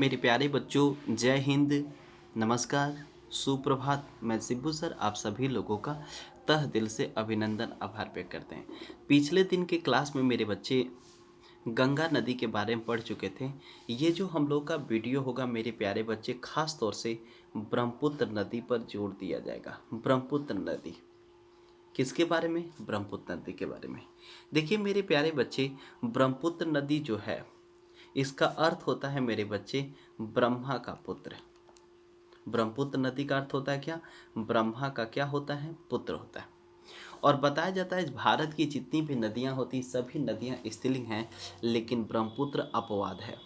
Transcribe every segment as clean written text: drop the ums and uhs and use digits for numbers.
मेरे प्यारे बच्चों, जय हिंद, नमस्कार, सुप्रभात। मैं सिब्बू सर आप सभी लोगों का तह दिल से अभिनंदन आभार व्यक्त करते हैं। पिछले दिन के क्लास में मेरे बच्चे गंगा नदी के बारे में पढ़ चुके थे। ये जो हम लोग का वीडियो होगा मेरे प्यारे बच्चे, खास तौर से ब्रह्मपुत्र नदी पर जोर दिया जाएगा। ब्रह्मपुत्र नदी किसके बारे में? ब्रह्मपुत्र नदी के बारे में। देखिए मेरे प्यारे बच्चे, ब्रह्मपुत्र नदी जो है इसका अर्थ होता है मेरे बच्चे ब्रह्मा का पुत्र। ब्रह्मपुत्र नदी का अर्थ होता है क्या? ब्रह्मा का क्या होता है? पुत्र होता है। और बताया जाता है भारत की जितनी भी नदियां होती सभी नदियां स्त्रीलिंग हैं, लेकिन ब्रह्मपुत्र अपवाद है।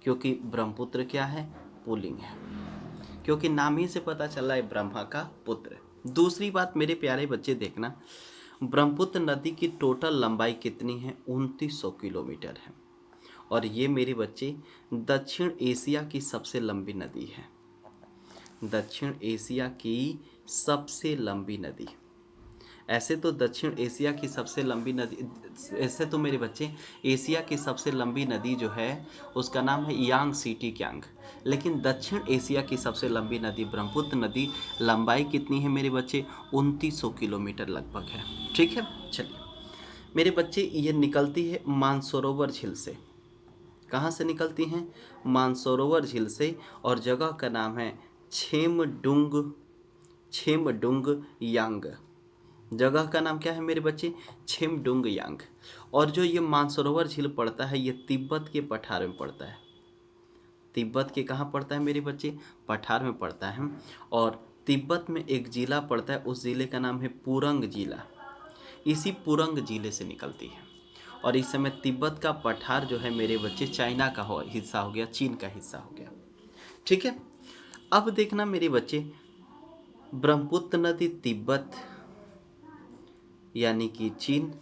क्योंकि ब्रह्मपुत्र क्या है? पुल्लिंग है। क्योंकि नाम ही से पता चल रहा है ब्रह्मा का पुत्र। दूसरी बात मेरे प्यारे बच्चे देखना, ब्रह्मपुत्र नदी की टोटल लंबाई कितनी है? 2900 किलोमीटर है। और ये मेरे बच्चे दक्षिण एशिया की सबसे लंबी नदी है। दक्षिण एशिया की सबसे लंबी नदी। ऐसे तो दक्षिण एशिया की सबसे लंबी नदी, ऐसे तो मेरे बच्चे एशिया की सबसे लंबी नदी जो है उसका नाम है यांग सिटी क्यांग। लेकिन दक्षिण एशिया की सबसे लंबी नदी ब्रह्मपुत्र नदी, लंबाई कितनी है मेरे बच्चे? 2900 किलोमीटर लगभग है। ठीक है, चलिए मेरे बच्चे, ये निकलती है मानसरोवर झील से। कहाँ से निकलती हैं? मानसरोवर झील से। और जगह का नाम है छेमडुंग यांग। जगह का नाम क्या है मेरे बच्चे? छेमडुंग यांग। और जो ये मानसरोवर झील पड़ता है ये तिब्बत के पठार में पड़ता है। तिब्बत के कहाँ पड़ता है मेरे बच्चे? पठार में पड़ता है। और तिब्बत में एक जिला पड़ता है, उस जिले का नाम है पुरंग जिला। इसी पुरंग जिले से निकलती है। और इस समय तिब्बत का पठार जो है मेरे बच्चे चाइना का हिस्सा हो गया, चीन का हिस्सा हो गया। ठीक है, अब देखना मेरे बच्चे, ब्रह्मपुत्र नदी तिब्बत यानी कि चीन,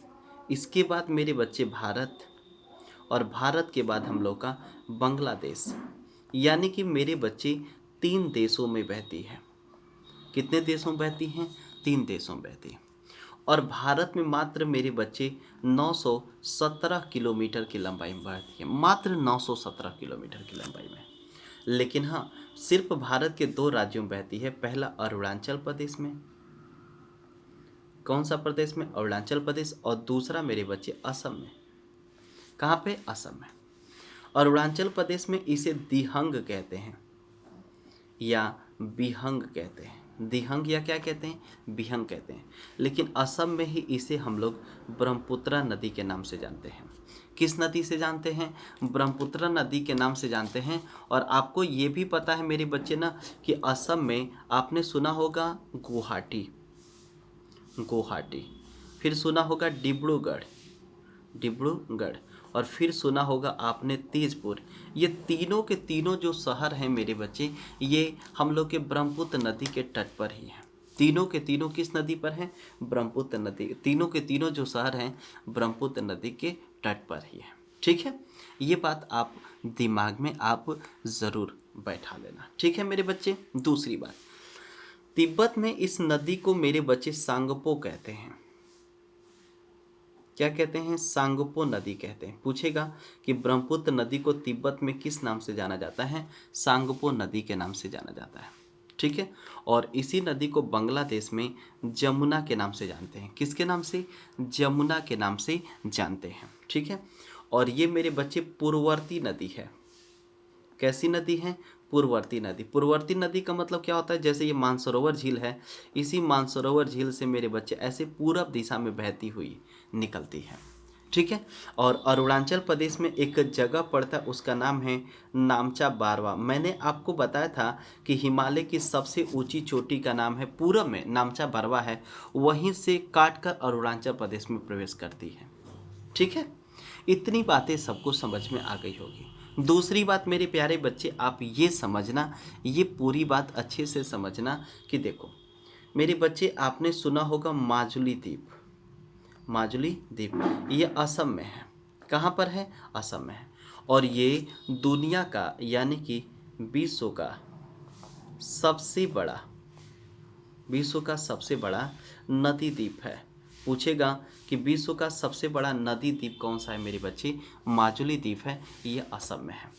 इसके बाद मेरे बच्चे भारत, और भारत के बाद हम लोग का बांग्लादेश। यानी कि मेरे बच्चे 3 देशों में बहती है। कितने देशों में बहती हैं? 3 देशों में बहती है। और भारत में मात्र मेरे बच्चे 917 किलोमीटर की लंबाई में बढ़ती है। मात्र 917 किलोमीटर की लंबाई में। लेकिन हाँ, सिर्फ भारत के 2 राज्यों में बहती है। पहला अरुणाचल प्रदेश में। कौन सा प्रदेश में? अरुणाचल प्रदेश। और दूसरा मेरे बच्चे असम में। कहाँ पे? असम में। अरुणाचल प्रदेश में इसे दिहंग कहते हैं या बिहंग कहते हैं। दिहंग या क्या कहते हैं? बिहंग कहते हैं। लेकिन असम में ही इसे हम लोग ब्रह्मपुत्र नदी के नाम से जानते हैं। किस नदी से जानते हैं? ब्रह्मपुत्र नदी के नाम से जानते हैं। और आपको ये भी पता है मेरे बच्चे ना कि असम में आपने सुना होगा गुवाहाटी, फिर सुना होगा डिब्रूगढ़, और फिर सुना होगा आपने तेजपुर। ये तीनों के तीनों जो शहर हैं मेरे बच्चे, ये हम लोग के ब्रह्मपुत्र नदी के तट पर ही हैं। तीनों के तीनों किस नदी पर हैं? ब्रह्मपुत्र नदी। तीनों के तीनों जो शहर हैं ब्रह्मपुत्र नदी के तट पर ही हैं। ठीक है, ये बात आप दिमाग में आप ज़रूर बैठा लेना। ठीक है मेरे बच्चे। दूसरी बात, तिब्बत में इस नदी को मेरे बच्चे सांगपो कहते हैं। क्या कहते हैं? सांगपो नदी कहते हैं। पूछेगा कि ब्रह्मपुत्र नदी को तिब्बत में किस नाम से जाना जाता है? सांगपो नदी के नाम से जाना जाता है। ठीक है, और इसी नदी को बांग्लादेश में जमुना के नाम से जानते हैं। किसके नाम से? जमुना के नाम से जानते हैं। ठीक है, और ये मेरे बच्चे पूर्ववर्ती नदी है। कैसी नदी है? पूर्ववर्ती नदी। पूर्ववर्ती नदी का मतलब क्या होता है? जैसे ये मानसरोवर झील है, इसी मानसरोवर झील से मेरे बच्चे ऐसे पूरब दिशा में बहती हुई निकलती है। ठीक है, और अरुणाचल प्रदेश में एक जगह पड़ता है, उसका नाम है नामचा बारवा। मैंने आपको बताया था कि हिमालय की सबसे ऊंची चोटी का नाम है, पूरब में नामचा बारवा है, वहीं से काटकर अरुणाचल प्रदेश में प्रवेश करती है। ठीक है, इतनी बातें सबको समझ में आ गई होगी। दूसरी बात मेरे प्यारे बच्चे, आप ये समझना, ये पूरी बात अच्छे से समझना कि देखो मेरे बच्चे, आपने सुना होगा माजुली द्वीप। माजुली द्वीप ये असम में है। कहाँ पर है? असम में है। और ये दुनिया का यानी कि विश्व का सबसे बड़ा नदी द्वीप है। पूछेगा कि विश्व का सबसे बड़ा नदी द्वीप कौन सा है मेरे बच्चे? माजुली द्वीप है, ये असम में है।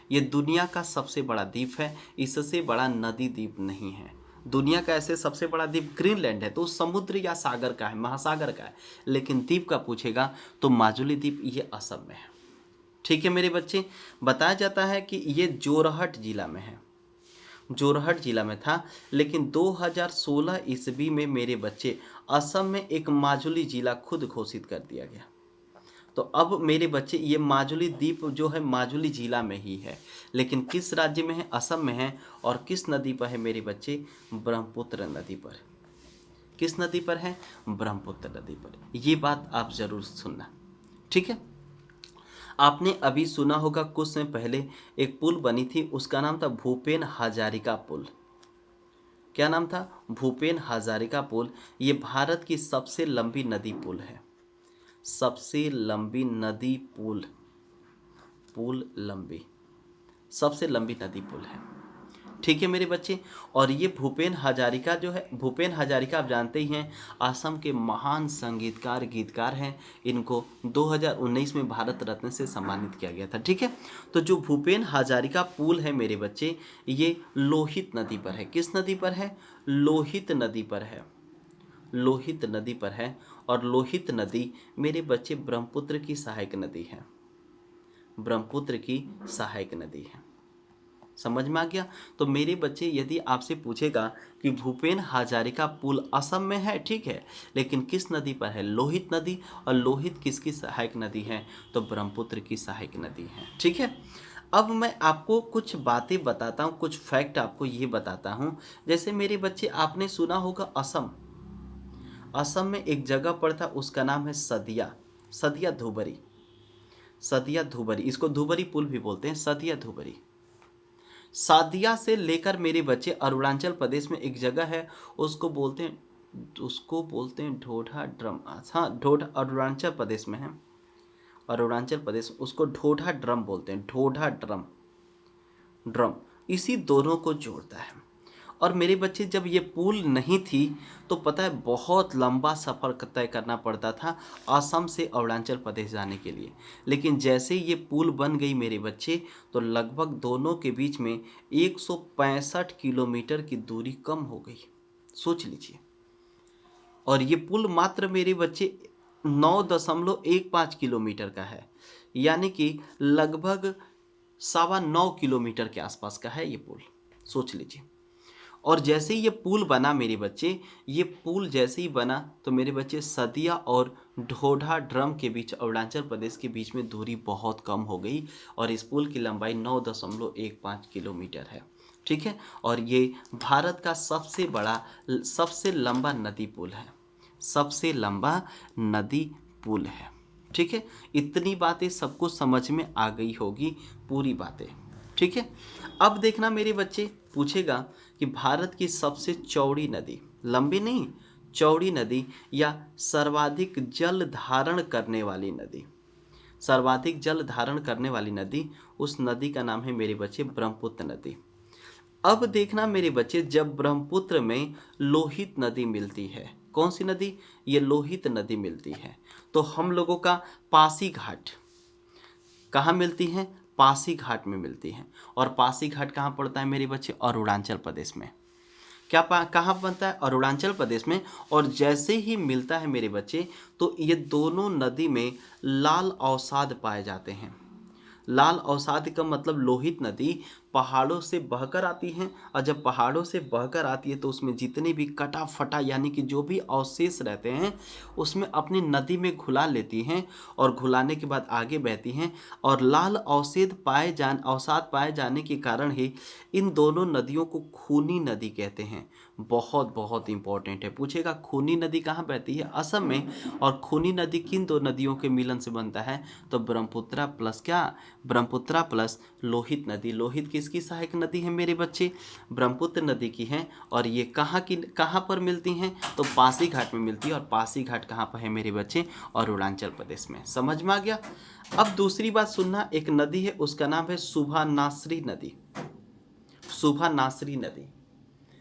ये दुनिया का सबसे बड़ा द्वीप है, इससे बड़ा नदी द्वीप नहीं है। दुनिया का ऐसे सबसे बड़ा द्वीप ग्रीनलैंड है, तो समुद्र या सागर का है, महासागर का है। लेकिन द्वीप का पूछेगा तो माजुली द्वीप ये असम में है। ठीक है मेरे बच्चे, बताया जाता है कि ये जोरहट जिला में है, जोरहट जिला में था। लेकिन 2016 ईस्वी में मेरे बच्चे असम में एक माजुली जिला खुद घोषित कर दिया गया। तो अब मेरे बच्चे ये माजुली द्वीप जो है माजुली जिला में ही है, लेकिन किस राज्य में है? असम में है। और किस नदी पर है मेरे बच्चे? ब्रह्मपुत्र नदी पर। किस नदी पर है? ब्रह्मपुत्र नदी पर। ये बात आप जरूर सुनना, ठीक है। आपने अभी सुना होगा कुछ समय पहले एक पुल बनी थी, उसका नाम था भूपेन हजारिका पुल। क्या नाम था? भूपेन हजारिका पुल। ये भारत की सबसे लंबी नदी पुल है, सबसे लंबी नदी पुल, लंबी, सबसे लंबी नदी पुल है। ठीक है मेरे बच्चे। और ये भूपेन हजारिका जो है, भूपेन हजारिका आप जानते ही हैं, असम के महान संगीतकार गीतकार हैं। इनको 2019 में भारत रत्न से सम्मानित किया गया था। ठीक है, तो जो भूपेन हजारिका पुल है मेरे बच्चे, ये लोहित नदी पर है। किस नदी पर है? लोहित नदी पर है, लोहित नदी पर है। और लोहित नदी मेरे बच्चे ब्रह्मपुत्र की सहायक नदी है, ब्रह्मपुत्र की सहायक नदी है। समझ में आ गया? तो मेरे बच्चे यदि आपसे पूछेगा कि भूपेन हजारिका पुल असम में है, ठीक है, लेकिन किस नदी पर है? लोहित नदी। और लोहित किसकी सहायक नदी है? तो ब्रह्मपुत्र की सहायक नदी है। ठीक है, अब मैं आपको कुछ बातें बताता हूँ, कुछ फैक्ट आपको ये बताता हूँ। जैसे मेरे बच्चे आपने सुना होगा असम, असम में एक जगह पर था, उसका नाम है सदिया, सदिया धुबरी, सदिया धुबरी। इसको धुबरी पुल भी बोलते हैं, सदिया धुबरी। सादिया से लेकर मेरे बच्चे अरुणाचल प्रदेश में एक जगह है, उसको बोलते हैं ढोढा ड्रम। हाँ, ढोढा अरुणाचल प्रदेश में है, अरुणाचल प्रदेश, उसको ढोढा ड्रम बोलते हैं, ढोढा ड्रम, ड्रम इसी दोनों को जोड़ता है। और मेरे बच्चे जब ये पुल नहीं थी तो पता है बहुत लंबा सफ़र तय करना पड़ता था असम से अरुणाचल प्रदेश जाने के लिए। लेकिन जैसे ये पुल बन गई मेरे बच्चे, तो लगभग दोनों के बीच में 165 किलोमीटर की दूरी कम हो गई। सोच लीजिए। और ये पुल मात्र मेरे बच्चे 9.15 किलोमीटर का है, यानी कि लगभग 9.25 किलोमीटर के आसपास का है ये पुल। सोच लीजिए। और जैसे ही ये पुल बना मेरे बच्चे, ये पुल जैसे ही बना तो मेरे बच्चे सदिया और ढोढा ड्रम के बीच, अरुणाचल प्रदेश के बीच में दूरी बहुत कम हो गई। और इस पुल की लंबाई 9.15 किलोमीटर है। ठीक है, और ये भारत का सबसे बड़ा, सबसे लंबा नदी पुल है, सबसे लंबा नदी पुल है। ठीक है, इतनी बातें सबको समझ में आ गई होगी, पूरी बातें। ठीक है, अब देखना मेरे बच्चे, पूछेगा कि भारत की सबसे चौड़ी नदी, लंबी नहीं, चौड़ी नदी या सर्वाधिक जल धारण करने वाली नदी, सर्वाधिक जल धारण करने वाली नदी, उस नदी का नाम है मेरे बच्चे ब्रह्मपुत्र नदी। अब देखना मेरे बच्चे, जब ब्रह्मपुत्र में लोहित नदी मिलती है, कौन सी नदी? ये लोहित नदी मिलती है, तो हम लोगों का पासी घाट कहाँ मिलती है? पासी घाट में मिलती है। और पासी घाट कहाँ पड़ता है मेरे बच्चे? अरुणाचल प्रदेश में। क्या कहाँ बनता है? अरुणाचल प्रदेश में। और जैसे ही मिलता है मेरे बच्चे, तो ये दोनों नदी में लाल अवसाद पाए जाते हैं। लाल अवसाद का मतलब लोहित नदी पहाड़ों से बहकर आती है, और जब पहाड़ों से बहकर आती है तो उसमें जितने भी कटा फटा यानी कि जो भी अवशेष रहते हैं उसमें अपनी नदी में घुला लेती हैं, और घुलाने के बाद आगे बहती हैं। और लाल अवसाद पाए जाने के कारण ही इन दोनों नदियों को खूनी नदी कहते हैं। बहुत बहुत इंपॉर्टेंट है, पूछेगा खूनी नदी कहाँ बहती है? असम में। और खूनी नदी किन दो नदियों के मिलन से बनता है? तो ब्रह्मपुत्रा प्लस क्या? ब्रह्मपुत्रा प्लस लोहित नदी। लोहित किसकी सहायक नदी है मेरे बच्चे? ब्रह्मपुत्र नदी की है। और ये कहाँ पर मिलती हैं? तो पासी घाट में मिलती है। और पासी घाट कहाँ पर है मेरे बच्चे? अरुणाचल प्रदेश में। समझ में आ गया? अब दूसरी बात सुनना, एक नदी है उसका नाम है सुभानाश्री नदी, सुभानाश्री नदी।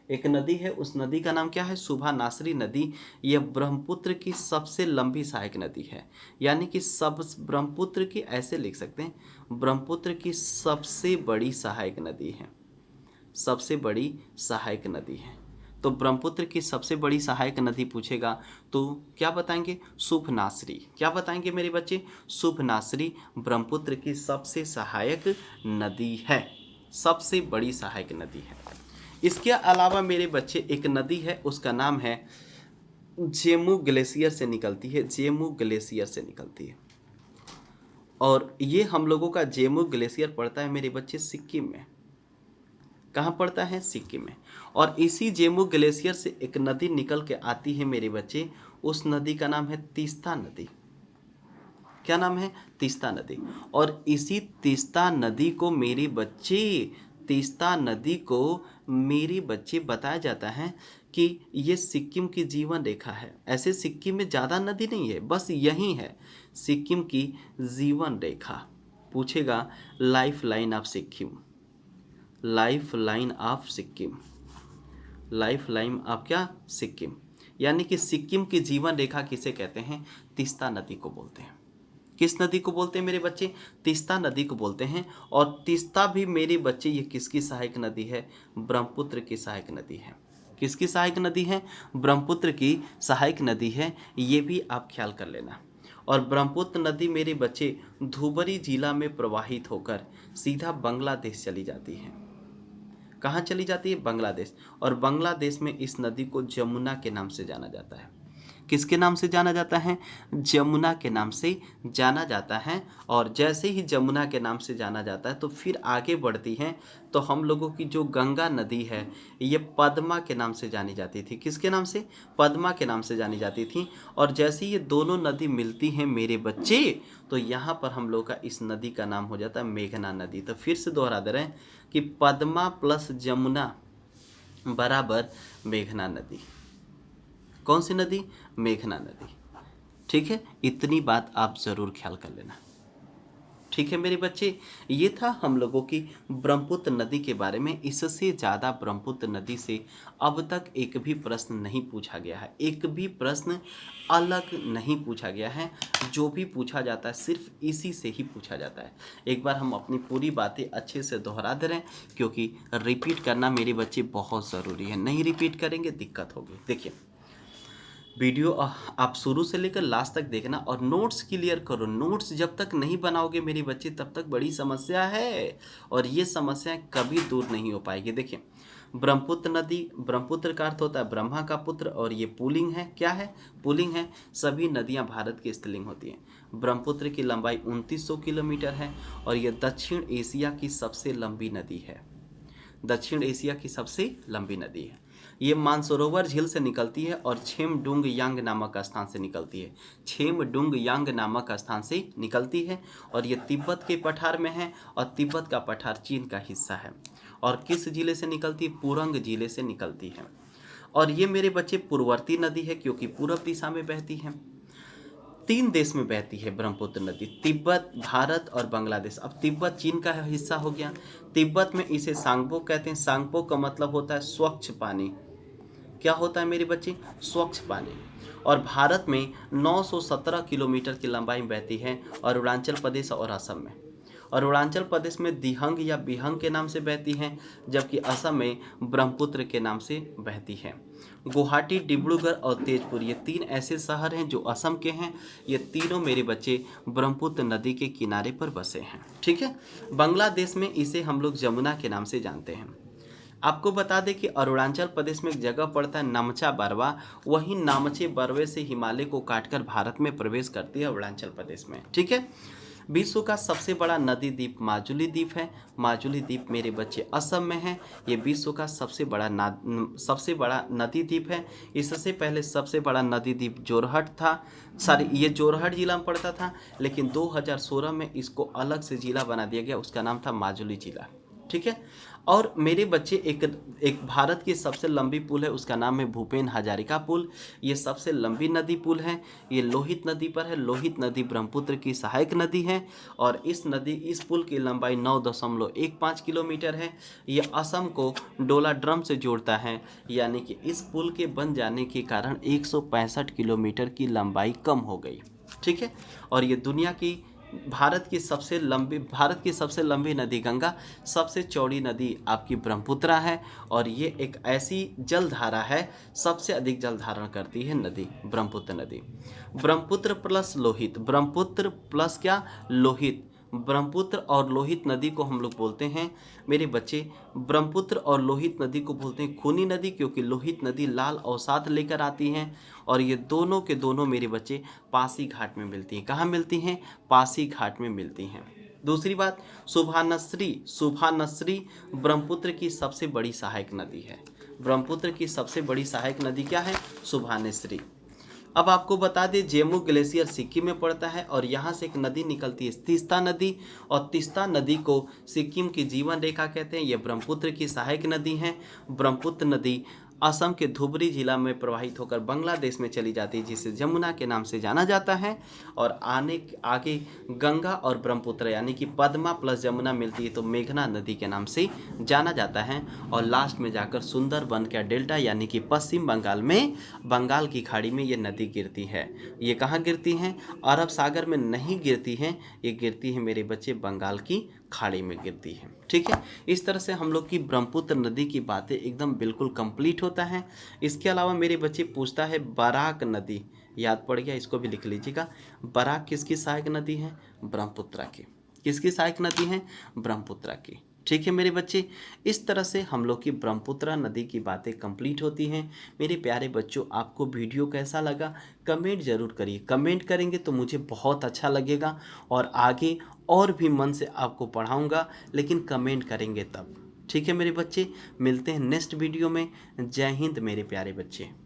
एक नदी है, उस नदी का नाम क्या है? शुभानाश्री नदी। यह ब्रह्मपुत्र की सबसे लंबी सहायक नदी है। यानी कि सब ब्रह्मपुत्र की, ऐसे लिख सकते हैं, ब्रह्मपुत्र की सबसे बड़ी सहायक नदी है, सबसे बड़ी सहायक नदी है। तो ब्रह्मपुत्र की सबसे बड़ी सहायक नदी पूछेगा तो क्या बताएंगे? शुभनाश्री। क्या बताएंगे मेरे बच्चे? शुभनाश्री ब्रह्मपुत्र की सबसे सहायक नदी है, सबसे बड़ी सहायक नदी है। इसके अलावा मेरे बच्चे एक नदी है, उसका नाम है जेमू ग्लेशियर से निकलती है, जेमू ग्लेशियर से निकलती है। और ये हम लोगों का जेमू ग्लेशियर पड़ता है मेरे बच्चे सिक्किम में। कहाँ पड़ता है? सिक्किम में। और इसी जेमू ग्लेशियर से एक नदी निकल के आती है मेरे बच्चे, उस नदी का नाम है तीस्ता नदी। क्या नाम है? तीस्ता नदी। और इसी तीस्ता नदी को मेरे बच्चे, तीस्ता नदी को मेरे बच्चे बताया जाता है कि ये सिक्किम की जीवन रेखा है। ऐसे सिक्किम में ज़्यादा नदी नहीं है, बस यही है सिक्किम की जीवन रेखा। पूछेगा life line of Sikkim, life line of Sikkim, life line of क्या? सिक्किम। यानी कि सिक्किम की जीवन रेखा किसे कहते हैं? तीस्ता नदी को बोलते हैं। किस नदी को बोलते हैं मेरे बच्चे? तीस्ता नदी को बोलते हैं। और तीस्ता भी मेरे बच्चे ये किसकी सहायक नदी है? ब्रह्मपुत्र की सहायक नदी है। किसकी सहायक नदी है? ब्रह्मपुत्र की सहायक नदी है, ये भी आप ख्याल कर लेना। और ब्रह्मपुत्र नदी मेरे बच्चे धुबरी जिला में प्रवाहित होकर सीधा बांग्लादेश चली जाती है। कहाँ चली जाती है? बांग्लादेश। और बांग्लादेश में इस नदी को जमुना के नाम से जाना जाता है। किसके नाम से जाना जाता है? जमुना के नाम से जाना जाता है। और जैसे ही जमुना के नाम से जाना जाता है तो फिर आगे बढ़ती हैं तो हम लोगों की जो गंगा नदी है ये पद्मा के नाम से जानी जाती थी। किसके नाम से? पद्मा के नाम से जानी जाती थी। और जैसे ये दोनों नदी मिलती हैं मेरे बच्चे तो यहाँ पर हम लोग का इस नदी का नाम हो जाता है मेघना नदी। तो फिर से दोहरा दे रहे हैं कि पद्मा प्लस जमुना बराबर मेघना नदी। कौन सी नदी? मेघना नदी। ठीक है, इतनी बात आप ज़रूर ख्याल कर लेना। ठीक है मेरे बच्चे, ये था हम लोगों की ब्रह्मपुत्र नदी के बारे में। इससे ज़्यादा ब्रह्मपुत्र नदी से अब तक एक भी प्रश्न नहीं पूछा गया है, एक भी प्रश्न अलग नहीं पूछा गया है। जो भी पूछा जाता है सिर्फ इसी से ही पूछा जाता है। एक बार हम अपनी पूरी बातें अच्छे से दोहरा दे रहे हैं क्योंकि रिपीट करना मेरे बच्चे बहुत ज़रूरी है। नहीं रिपीट करेंगे दिक्कत होगी। देखिए वीडियो आप शुरू से लेकर लास्ट तक देखना और नोट्स क्लियर करो। नोट्स जब तक नहीं बनाओगे मेरे बच्चे तब तक बड़ी समस्या है और ये समस्याएं कभी दूर नहीं हो पाएगी। देखिए ब्रह्मपुत्र नदी, ब्रह्मपुत्र का अर्थ होता है ब्रह्मा का पुत्र और ये पुल्लिंग है। क्या है? पुल्लिंग है। सभी नदियां भारत की स्त्रीलिंग होती हैं। ब्रह्मपुत्र की लंबाई 2900 किलोमीटर है और ये दक्षिण एशिया की सबसे लंबी नदी है। दक्षिण एशिया की सबसे लंबी नदी है। ये मानसरोवर झील से निकलती है और छेमडुंग यांग नामक स्थान से निकलती है। छेमडुंग यांग नामक स्थान से निकलती है और ये तिब्बत के पठार में है और तिब्बत का पठार चीन का हिस्सा है। और किस जिले से निकलती है? पुरंग जिले से निकलती है। और ये मेरे बच्चे पूर्ववर्ती नदी है क्योंकि पूर्व दिशा में बहती है। 3 देश में बहती है ब्रह्मपुत्र नदी, तिब्बत, भारत और बांग्लादेश। अब तिब्बत चीन का हिस्सा हो गया। तिब्बत में इसे सांगपो कहते हैं। सांगपो का मतलब होता है स्वच्छ पानी। क्या होता है मेरे बच्चे? स्वच्छ पानी। और भारत में 917 किलोमीटर की लंबाई बहती है और अरुणाचल प्रदेश और असम में। और अरुणाचल प्रदेश में दिहंग या बिहंग के नाम से बहती हैं जबकि असम में ब्रह्मपुत्र के नाम से बहती है। गुवाहाटी, डिब्रूगढ़ और तेजपुर ये 3 ऐसे शहर हैं जो असम के हैं। ये तीनों मेरे बच्चे ब्रह्मपुत्र नदी के किनारे पर बसे हैं। ठीक है। बांग्लादेश में इसे हम लोग जमुना के नाम से जानते हैं। आपको बता दें कि अरुणाचल प्रदेश में एक जगह पड़ता है नामचा बरवा। वही नामचे बरवे से हिमालय को काटकर भारत में प्रवेश करती है अरुणाचल प्रदेश में। ठीक है। विश्व का सबसे बड़ा नदी द्वीप माजुली द्वीप है। माजुली द्वीप मेरे बच्चे असम में है। ये विश्व का सबसे बड़ा नदी द्वीप है। इससे पहले सबसे बड़ा नदी द्वीप जोरहट था। ये जोरहट जिला में पड़ता था लेकिन 2016 में इसको अलग से जिला बना दिया गया, उसका नाम था माजुली जिला। ठीक है। और मेरे बच्चे एक एक भारत की सबसे लंबी पुल है, उसका नाम है भूपेन हजारिका पुल। ये सबसे लंबी नदी पुल है। ये लोहित नदी पर है। लोहित नदी ब्रह्मपुत्र की सहायक नदी है और इस पुल की लंबाई 9.15 किलोमीटर है। ये असम को डोला ड्रम से जोड़ता है, यानी कि इस पुल के बन जाने के कारण 165 किलोमीटर की लंबाई कम हो गई। ठीक है। और ये भारत की सबसे लंबी नदी गंगा, सबसे चौड़ी नदी आपकी ब्रह्मपुत्रा है और ये एक ऐसी जलधारा है, सबसे अधिक जल धारण करती है नदी ब्रह्मपुत्र नदी। ब्रह्मपुत्र प्लस क्या, लोहित। ब्रह्मपुत्र और लोहित नदी को हम लोग बोलते हैं मेरे बच्चे, ब्रह्मपुत्र और लोहित नदी को बोलते हैं खूनी नदी, क्योंकि लोहित नदी लाल अवसाद लेकर आती हैं और ये दोनों के दोनों मेरे बच्चे पासी घाट में मिलती हैं। कहाँ मिलती हैं? पासी घाट में मिलती हैं। दूसरी बात, सुभानश्री ब्रह्मपुत्र की सबसे बड़ी सहायक नदी है। ब्रह्मपुत्र की सबसे बड़ी सहायक नदी क्या है? सुभानश्री। अब आपको बता दें, जेमू ग्लेशियर सिक्किम में पड़ता है और यहाँ से एक नदी निकलती है तीस्ता नदी, और तीस्ता नदी को सिक्किम की जीवन रेखा कहते हैं। यह ब्रह्मपुत्र की सहायक नदी है। ब्रह्मपुत्र नदी असम के धुबरी जिला में प्रवाहित होकर बांग्लादेश में चली जाती है, जिसे जमुना के नाम से जाना जाता है। और आगे गंगा और ब्रह्मपुत्र यानी कि पद्मा प्लस जमुना मिलती है तो मेघना नदी के नाम से जाना जाता है। और लास्ट में जाकर सुंदरबन का डेल्टा यानी कि पश्चिम बंगाल में, बंगाल की खाड़ी में ये नदी गिरती है। ये कहाँ गिरती हैं? अरब सागर में नहीं गिरती हैं, ये गिरती है मेरे बच्चे बंगाल की खाड़ी में गिरती है। ठीक है। इस तरह से हम लोग की ब्रह्मपुत्र नदी की बातें एकदम बिल्कुल कंप्लीट होता है। इसके अलावा मेरे बच्चे पूछता है बराक नदी, याद पड़ गया, इसको भी लिख लीजिएगा। बराक किसकी सहायक नदी है? ब्रह्मपुत्रा की। किसकी सहायक नदी है? ब्रह्मपुत्रा की। ठीक है मेरे बच्चे, इस तरह से हम लोग की ब्रह्मपुत्रा नदी की बातें कंप्लीट होती हैं। मेरे प्यारे बच्चों, आपको वीडियो कैसा लगा कमेंट ज़रूर करिए। कमेंट करेंगे तो मुझे बहुत अच्छा लगेगा और आगे और भी मन से आपको पढ़ाऊँगा, लेकिन कमेंट करेंगे तब। ठीक है मेरे बच्चे, मिलते हैं नेक्स्ट वीडियो में। जय हिंद मेरे प्यारे बच्चे।